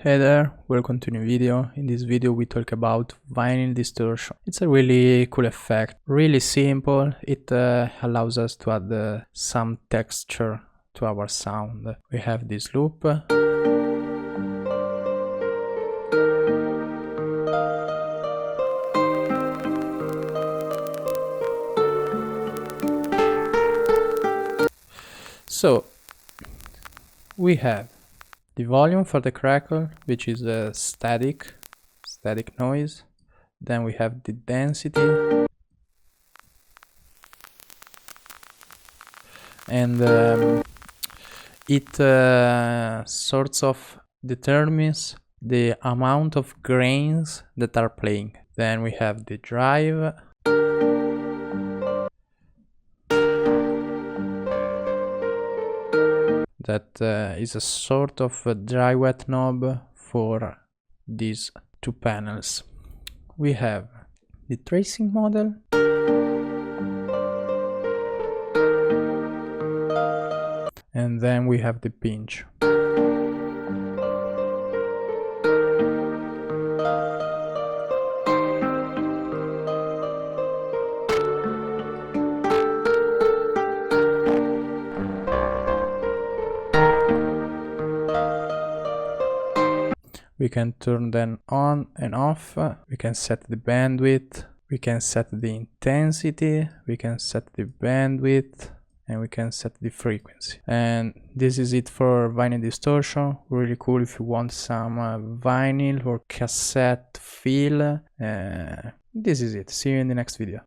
Hey there, welcome to a new video. In this video we talk about vinyl distortion. It's a really cool effect, really simple. It allows us to add some texture to our sound. We have this loop. So we have the volume for the crackle, which is a static noise. Then we have the density, and it sorts of determines the amount of grains that are playing. Then we have the drive, that is a sort of a dry wet knob for these two panels. We have the tracing model, and then we have the pinch. We can turn them on and off. We can set the bandwidth, we can set the intensity, we can set the bandwidth, and we can set the frequency. And this is it for vinyl distortion. Really cool if you want some vinyl or cassette feel. This is it. See you in the next video.